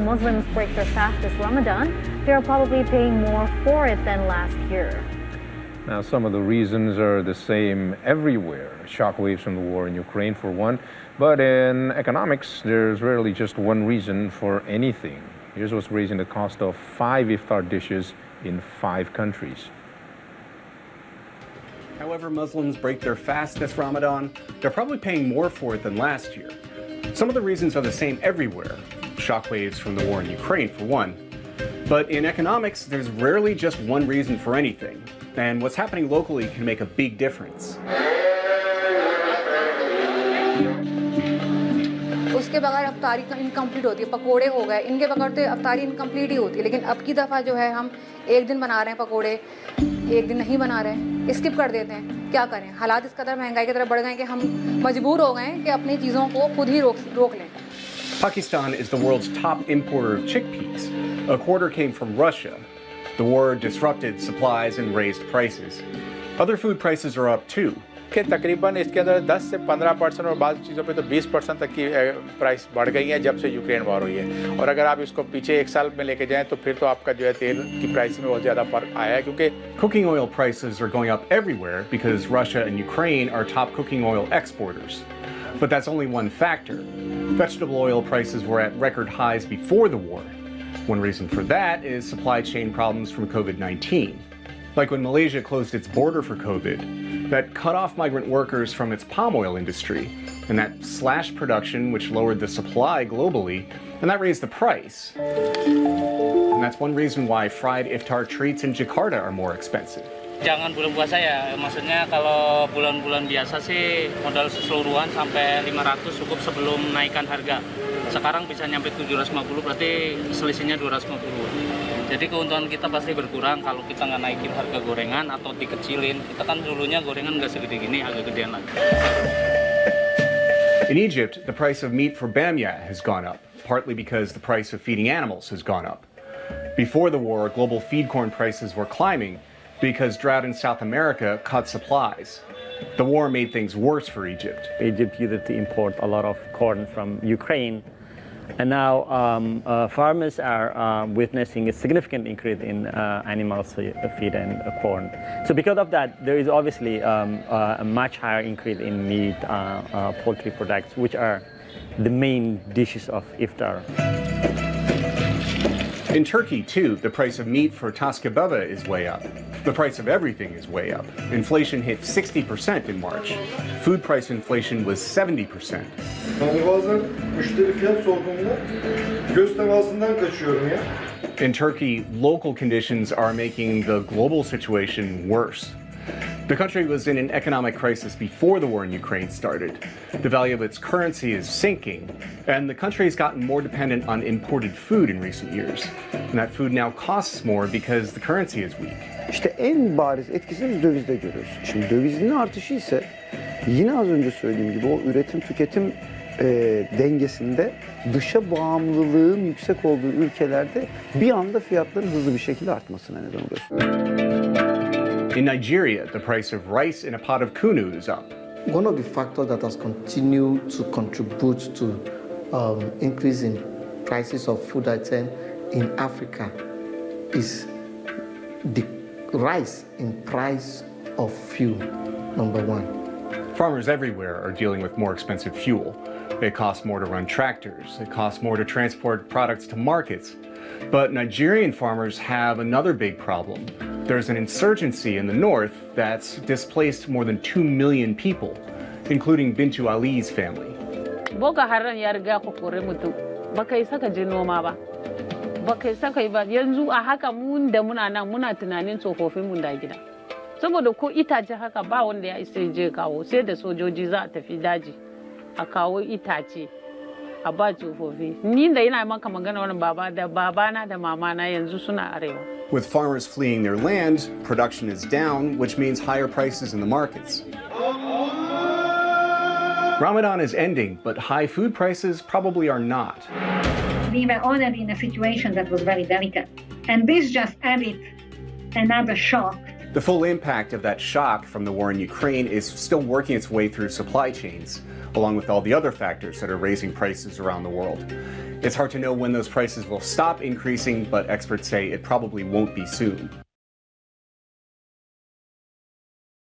Muslims break their fast this Ramadan, they are probably paying more for it than last year. Now, some of the reasons are the same everywhere. Shockwaves from the war in Ukraine, for one. But in economics, there's rarely just one reason for anything. Here's what's raising the cost of 5 iftar dishes in 5 countries. However Muslims break their fast this Ramadan, they're probably paying more for it than last year. Some of the reasons are the same everywhere. Shockwaves from the war in Ukraine, for one. But in economics, there's rarely just one reason for anything. And what's happening locally can make a big difference. उसके बगैर अफ्तारी incomplete होती है, पकोड़े हो गए, इनके बगैर तो अफ्तारी इनकम्प्लीट ही होती है। लेकिन अब की दफ़ा जो है हम एक दिन बना रहे हैं पकोड़े, एक दिन नहीं बना रहे हैं, स्किप कर देते हैं। क्या करें, हालात इस कदर महंगाई की तरफ बढ़ गए कि हम मजबूर हो गए हैं कि अपनी चीज़ों को खुद ही रोक लें। Pakistan is the world's top importer of chickpeas. A quarter came from Russia. The war disrupted supplies and raised prices. Other food prices are up too. कि तकरीबन इसके अंदर 10 से 15% और बाज़ चीज़ों पे तो 20% तक की प्राइस बढ़ गई है जब से यूक्रेन वॉर हुई है। और अगर आप इसको पीछे एक साल में लेके जाएं तो फिर तो आपका जो है तेल की प्राइस में बहुत ज़्यादा फ़र्क आया है क्योंकि Cooking oil prices are going up everywhere because Russia and Ukraine are top cooking oil exporters. But that's only one factor. Vegetable oil prices were at record highs before the war. One reason for that is supply chain problems from COVID-19. Like when Malaysia closed its border for COVID, that cut off migrant workers from its palm oil industry, and that slashed production, which lowered the supply globally, and that raised the price. And that's one reason why fried iftar treats in Jakarta are more expensive. Jangan bulan puasa ya, maksudnya kalau bulan-bulan biasa sih modal keseluruhan sampai 500 cukup sebelum naikkan harga. Sekarang bisa nyampe 750, berarti selisihnya 250. Jadi keuntungan kita pasti berkurang kalau kita nggak naikin harga gorengan atau dikecilin. Kita kan dulunya gorengan nggak segede gini, agak gedean lagi. In Egypt, the price of meat for bamia has gone up, partly because the price of feeding animals has gone up. Before the war, global feed corn prices were climbing because drought in South America cut supplies. The war made things worse for Egypt. Egypt used to import a lot of corn from Ukraine. And now farmers are witnessing a significant increase in animal feed and corn. So because of that, there is obviously a much higher increase in meat, poultry products, which are the main dishes of iftar. In Turkey, too, the price of meat for tas kebaba is way up. The price of everything is way up. Inflation hit 60% in March. Food price inflation was 70%. In Turkey, local conditions are making the global situation worse. The country was in an economic crisis before the war in Ukraine started. The value of its currency is sinking, and the country has gotten more dependent on imported food in recent years. And that food now costs more because the currency is weak. İşte en bariz etkisini biz dövizde görüyoruz. Şimdi dövizin artışı ise yine az önce söylediğim gibi o üretim-tüketim dengesinde dışa bağımlılığın yüksek olduğu ülkelerde bir anda fiyatların hızlı bir şekilde artmasına neden oluyor. In Nigeria, the price of rice in a pot of kunu is up. One of the factors that has continued to contribute to increase in prices of food items in Africa is the rise in price of fuel, number one. Farmers everywhere are dealing with more expensive fuel. It costs more to run tractors. It costs more to transport products to markets. But Nigerian farmers have another big problem. There's an insurgency in the north that's displaced more than 2 million people, including Bintu Ali's family. Boko Haram ya riga ku kore mutum. Baka yi saka je noma ba. Baka yi saka yi ba. Yanzu a haka mun da muna nan muna tunanin tsofaffin mun da gida. Saboda ko itace haka ba wanda ya isa je kawo sai da sojoji za a tafi daji a kawo itace a ba tsofaffi. Ni da ina maka magana wannan babana da mamana yanzu suna arewa. With farmers fleeing their land, production is down, which means higher prices in the markets. Ramadan is ending, but high food prices probably are not. We were already in a situation that was very delicate, and this just added another shock. The full impact of that shock from the war in Ukraine is still working its way through supply chains. along with all the other factors that are raising prices around the world. It's hard to know when those prices will stop increasing, but experts say it probably won't be soon.